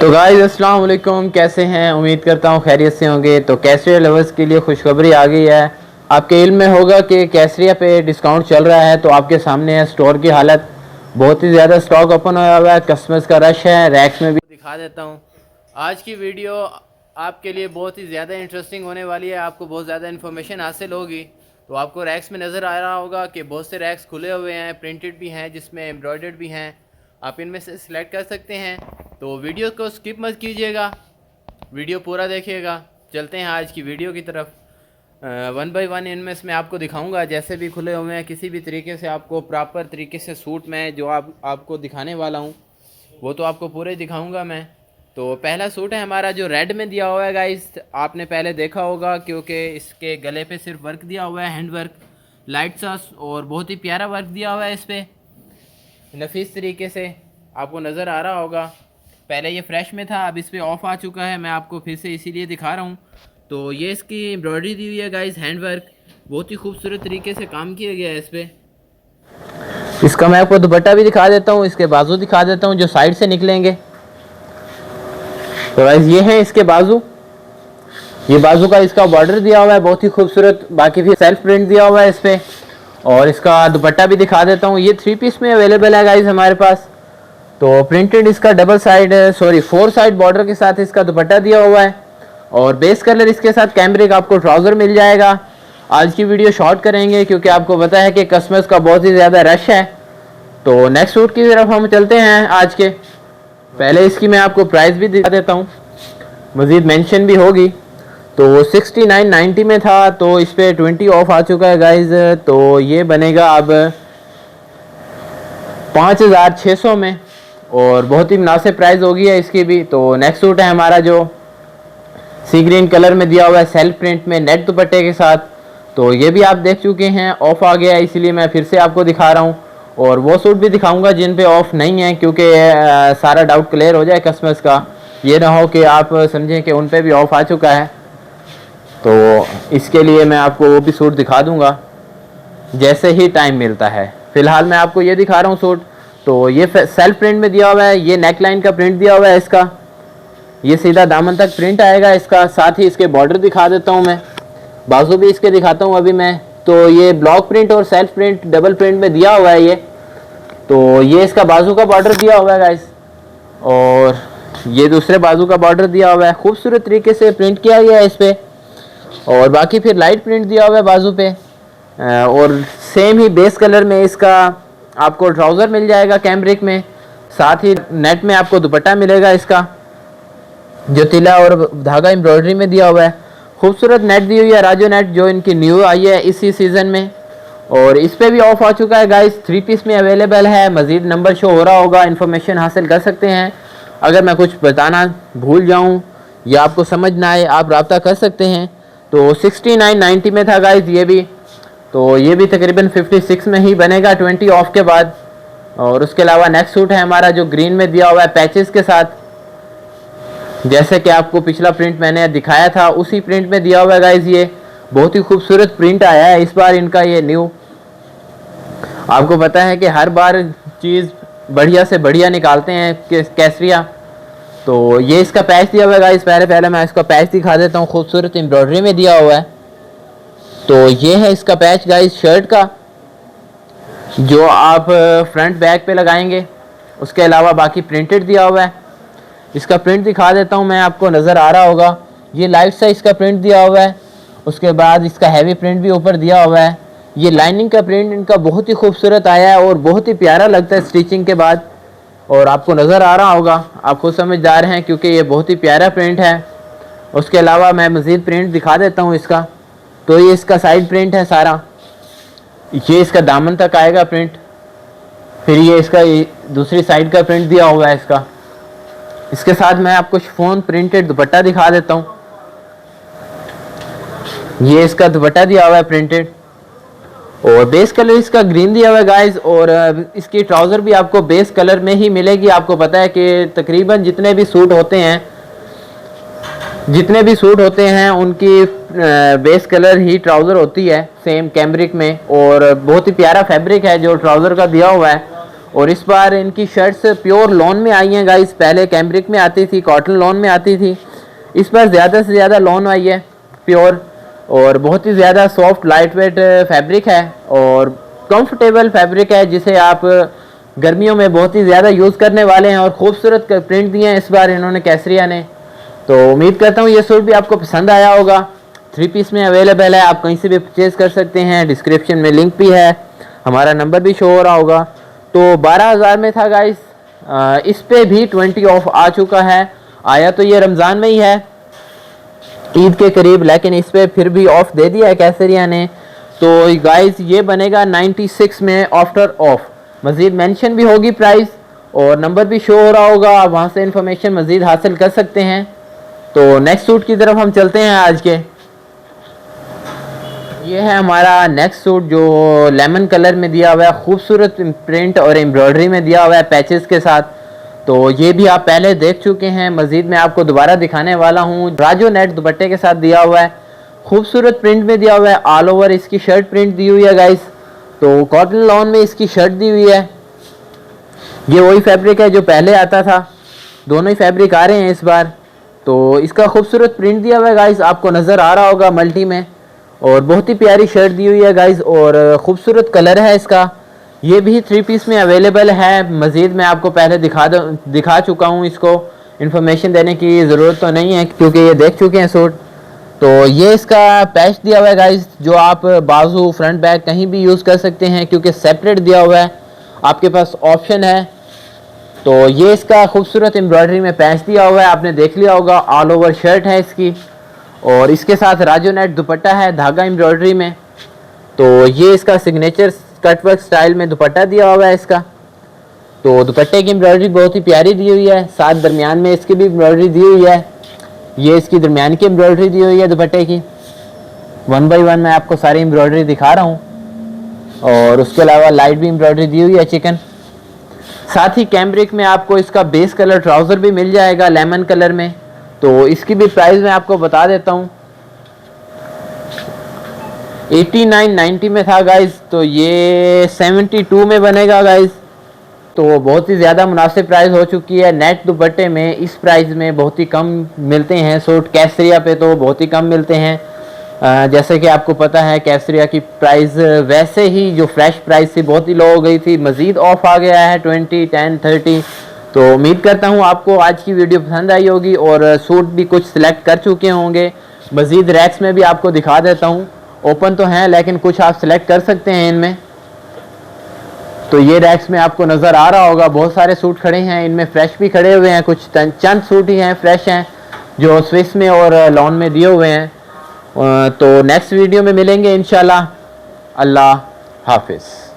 तो गाइस अस्सलाम वालेकुम, कैसे हैं? उम्मीद करता हूँ खैरियत से होंगे। तो कैसरिया लवर्स के लिए खुशखबरी आ गई है। आपके इल्म में होगा कि कैसरिया पे डिस्काउंट चल रहा है। तो आपके सामने है स्टोर की हालत, बहुत ही ज़्यादा स्टॉक ओपन हुआ हुआ है, कस्टमर्स का रश है। रैक्स में भी दिखा देता हूँ। आज की वीडियो आपके लिए बहुत ही ज़्यादा इंटरेस्टिंग होने वाली है। आपको बहुत ज़्यादा इन्फॉर्मेशन हासिल होगी। तो आपको रैक्स में नज़र आ रहा होगा कि बहुत से रैक्स खुले हुए हैं, प्रिंटेड भी हैं, जिसमें एम्ब्रॉयडर्ड भी हैं। आप इनमें से सिलेक्ट कर सकते हैं। तो वीडियो को स्किप मत कीजिएगा, वीडियो पूरा देखिएगा। चलते हैं आज की वीडियो की तरफ। वन बाय वन इनमें से मैं आपको दिखाऊंगा। जैसे भी खुले हुए हैं, किसी भी तरीके से आपको प्रॉपर तरीके से सूट में जो आपको दिखाने वाला हूँ वो तो आपको पूरे दिखाऊंगा मैं। तो पहला सूट है हमारा जो रेड में दिया हुआ है गाइस, आपने पहले देखा होगा क्योंकि इसके गले पे सिर्फ वर्क दिया हुआ है, हैंड वर्क लाइट सा, और बहुत ही प्यारा वर्क दिया हुआ है इस पर नफीस तरीके से, आपको नज़र आ रहा होगा। पहले ये फ्रेश में था, अब इस पर ऑफ आ चुका है। मैं आपको फिर से इसीलिए दिखा रहा हूँ। तो ये इसकी एम्ब्रॉयडरी दी हुई है गाइस, हैंड वर्क, बहुत ही खूबसूरत तरीके से काम किया गया है इस पर। इसका मैं आपको दुपट्टा भी दिखा देता हूँ, इसके बाजू दिखा देता हूँ जो साइड से निकलेंगे। तो गाइस ये है इसके बाजू, ये बाजू का इसका बॉर्डर दिया हुआ है बहुत ही खूबसूरत। बाकी भी सेल्फ प्रिंट दिया हुआ है इस पर। और इसका दुपट्टा भी दिखा देता हूँ। ये 3 पीस में अवेलेबल है गाइस हमारे पास। तो प्रिंटेड इसका डबल साइड 4 साइड बॉर्डर के साथ इसका दुपट्टा दिया हुआ है। और बेस कलर इसके साथ कैमरिक आपको ट्राउज़र मिल जाएगा। आज की वीडियो शॉर्ट करेंगे क्योंकि आपको पता है कि कस्टमर्स का बहुत ही ज़्यादा रश है। तो नेक्स्ट सूट की तरफ हम चलते हैं आज के। पहले इसकी मैं आपको प्राइस भी दिखा देता हूँ, मज़ीद मेंशन भी होगी। तो 69.90 में था, तो इस पर 20 ऑफ आ चुका है गाइज। तो ये बनेगा अब 5600 में, और बहुत ही मुनासिब प्राइस होगी है इसकी भी। तो नेक्स्ट सूट है हमारा जो सी ग्रीन कलर में दिया हुआ है, सेल्फ प्रिंट में नेट दुपट्टे के साथ। तो ये भी आप देख चुके हैं, ऑफ आ गया है, इसलिए मैं फिर से आपको दिखा रहा हूँ। और वो सूट भी दिखाऊंगा जिन पे ऑफ नहीं है, क्योंकि सारा डाउट क्लियर हो जाए कस्टमर्स का। ये ना हो कि आप समझें कि उन पे भी ऑफ आ चुका है। तो इसके लिए मैं आपको वो भी सूट दिखा दूंगा जैसे ही टाइम मिलता है। फ़िलहाल मैं आपको ये दिखा रहा हूँ सूट। तो ये सेल्फ प्रिंट में दिया हुआ है, ये नेक लाइन का प्रिंट दिया हुआ है इसका, ये सीधा दामन तक प्रिंट आएगा इसका। साथ ही इसके बॉर्डर दिखा देता हूँ मैं, बाजू भी इसके दिखाता हूँ अभी मैं। तो ये ब्लॉक प्रिंट और सेल्फ प्रिंट डबल प्रिंट में दिया हुआ है ये। तो ये इसका बाजू का बॉर्डर दिया हुआ है गाइस, और ये दूसरे बाजू का बॉर्डर दिया हुआ है, खूबसूरत तरीके से प्रिंट किया गया है इस पर। और बाकी फिर लाइट प्रिंट दिया हुआ है बाजू पे, और सेम ही बेस कलर में इसका आपको ट्राउज़र मिल जाएगा कैमरिक में। साथ ही नेट में आपको दुपट्टा मिलेगा इसका, जो तिला और धागा एम्ब्रॉयडरी में दिया हुआ है। खूबसूरत नेट दी हुई है, राजो नेट, जो इनकी न्यू आई है इसी सीज़न में। और इस पर भी ऑफ आ चुका है गाइस, 3 पीस में अवेलेबल है। मज़ीद नंबर शो हो रहा होगा, इन्फॉर्मेशन हासिल कर सकते हैं। अगर मैं कुछ बताना भूल जाऊँ या आपको समझ ना आए, आप रब्ता कर सकते हैं। तो 69.90 में था गाइस ये भी। तो ये भी तकरीबन 56 में ही बनेगा 20 ऑफ के बाद। और उसके अलावा नेक्स्ट सूट है हमारा जो ग्रीन में दिया हुआ है पैचेस के साथ, जैसे कि आपको पिछला प्रिंट मैंने दिखाया था उसी प्रिंट में दिया हुआ है गाइस। ये बहुत ही खूबसूरत प्रिंट आया है इस बार इनका, ये न्यू। आपको पता है कि हर बार चीज़ बढ़िया से बढ़िया निकालते हैं कैसरिया। तो ये इसका पैच दिया हुआ है गाइस, पहले मैं इसका पैच दिखा देता हूँ, खूबसूरत एम्ब्रॉयडरी में दिया हुआ है। तो ये है इसका पैच गाइस शर्ट का, जो आप फ्रंट बैक पे लगाएंगे। उसके अलावा बाकी प्रिंटेड दिया हुआ है। इसका प्रिंट दिखा देता हूँ मैं, आपको नज़र आ रहा होगा। ये लाइट सा इसका प्रिंट दिया हुआ है। उसके बाद इसका हैवी प्रिंट भी ऊपर दिया हुआ है। ये लाइनिंग का प्रिंट इनका बहुत ही खूबसूरत आया है और बहुत ही प्यारा लगता है स्टिचिंग के बाद। और आपको नज़र आ रहा होगा, आप खुद समझदार हैं, क्योंकि ये बहुत ही प्यारा प्रिंट है। उसके अलावा मैं मज़ीद प्रिंट दिखा देता हूँ इसका। तो ये इसका साइड प्रिंट है सारा, ये इसका दामन तक आएगा प्रिंट। फिर ये इसका दूसरी साइड का प्रिंट दिया हुआ है इसका। इसके साथ मैं आपको शिफॉन प्रिंटेड दुपट्टा दिखा देता हूँ। ये इसका दुपट्टा दिया हुआ है प्रिंटेड, और बेस कलर इसका ग्रीन दिया हुआ है गाइस। और इसकी ट्राउज़र भी आपको बेस कलर में ही मिलेगी। आपको पता है कि तकरीबन जितने भी सूट होते हैं उनकी बेस कलर ही ट्राउज़र होती है, सेम कैमरिक में। और बहुत ही प्यारा फैब्रिक है जो ट्राउज़र का दिया हुआ है, और इस बार इनकी शर्ट्स प्योर लॉन में आई हैं गाइस। पहले कैम्ब्रिक में आती थी, कॉटन लॉन में आती थी, इस बार ज़्यादा से ज़्यादा लॉन आई है प्योर, और बहुत ही ज़्यादा सॉफ्ट लाइट वेट फैब्रिक है और कंफर्टेबल फैब्रिक है, जिसे आप गर्मियों में बहुत ही ज़्यादा यूज़ करने वाले हैं। और खूबसूरत प्रिंट दिए हैं इस बार इन्होंने कैसरिया ने। तो उम्मीद करता हूँ ये सूट भी आपको पसंद आया होगा। 3 पीस में अवेलेबल है, आप कहीं से भी परचेज़ कर सकते हैं। डिस्क्रिप्शन में लिंक भी है, हमारा नंबर भी शो हो रहा होगा। तो 12,000 में था गाइस, इस पे भी 20 ऑफ आ चुका है। आया तो ये रमज़ान में ही है, ईद के करीब, लेकिन इस पे फिर भी ऑफ दे दिया है कैसरिया ने। तो गाइस ये बनेगा 96 में आफ्टर ऑफ। मज़ीद मेंशन भी होगी प्राइस और नंबर भी शो हो रहा होगा, आप वहाँ से इंफॉर्मेशन मज़ीद हासिल कर सकते हैं। तो नेक्स्ट सूट की तरफ हम चलते हैं आज के। ये है हमारा नेक्स्ट सूट जो लेमन कलर में दिया हुआ है, खूबसूरत प्रिंट और एम्ब्रॉयडरी में दिया हुआ है पैचेस के साथ। तो ये भी आप पहले देख चुके हैं, मज़ीद मैं आपको दोबारा दिखाने वाला हूँ। राजो नेट दुपट्टे के साथ दिया हुआ है, खूबसूरत प्रिंट में दिया हुआ है। ऑल ओवर इसकी शर्ट प्रिंट दी हुई है गाइस। तो कॉटन लॉन में इसकी शर्ट दी हुई है। ये वही फैब्रिक है जो पहले आता था, दोनों ही फैब्रिक आ रहे हैं इस बार। तो इसका खूबसूरत प्रिंट दिया हुआ है गाइस, आपको नज़र आ रहा होगा मल्टी में, और बहुत ही प्यारी शर्ट दी हुई है गाइस और खूबसूरत कलर है इसका। ये भी 3 पीस में अवेलेबल है। मज़ीद मैं आपको पहले दिखा चुका हूँ, इसको इन्फॉर्मेशन देने की ज़रूरत तो नहीं है क्योंकि ये देख चुके हैं सूट। तो ये इसका पैच दिया हुआ है गाइस, जो आप बाजू फ्रंट बैक कहीं भी यूज़ कर सकते हैं क्योंकि सेपरेट दिया हुआ है, आपके पास ऑप्शन है। तो ये इसका खूबसूरत एम्ब्रॉयडरी में पैच दिया हुआ है, आपने देख लिया होगा। ऑल ओवर शर्ट है इसकी और इसके साथ राजो नेट दुपट्टा है धागा एम्ब्रॉयडरी में। तो ये इसका सिग्नेचर कटवर्क स्टाइल में दुपट्टा दिया हुआ है इसका। तो दुपट्टे की एम्ब्रॉयडरी बहुत ही प्यारी दी हुई है, साथ दरमियान में इसकी भी एम्ब्रॉयडरी दी हुई है। ये इसकी दरमियान की एम्ब्रॉयडरी दी हुई है दुपट्टे की। 1 बाय 1 मैं आपको सारी एम्ब्रॉयडरी दिखा रहा हूँ, और उसके अलावा लाइट भी एम्ब्रॉयडरी दी हुई है चिकन। साथ ही कैम्ब्रिक में आपको इसका बेस कलर ट्राउज़र भी मिल जाएगा लेमन कलर में। तो इसकी भी प्राइस मैं आपको बता देता हूँ, 89.90 में था गाइस, तो ये 72 में बनेगा गाइस। तो बहुत ही ज़्यादा मुनासिब प्राइस हो चुकी है। नेट दुपट्टे में इस प्राइस में बहुत ही कम मिलते हैं सूट, कैसरिया पे तो बहुत ही कम मिलते हैं। जैसे कि आपको पता है कैसरिया की प्राइस वैसे ही जो फ्रेश प्राइस थी बहुत ही लो हो गई थी, मज़ीद ऑफ आ गया है 20, 10, 30। तो उम्मीद करता हूँ आपको आज की वीडियो पसंद आई होगी और सूट भी कुछ सिलेक्ट कर चुके होंगे। मज़ीद रैक्स में भी आपको दिखा देता हूँ, ओपन तो हैं लेकिन कुछ आप सिलेक्ट कर सकते हैं इनमें। तो ये रैक्स में आपको नज़र आ रहा होगा, बहुत सारे सूट खड़े हैं, इनमें फ्रेश भी खड़े हुए हैं, कुछ चंद सूट ही हैं फ्रेश हैं जो स्विस में और लॉन में दिए हुए हैं। तो नेक्स्ट वीडियो में मिलेंगे इंशाल्लाह। अल्लाह हाफिज़।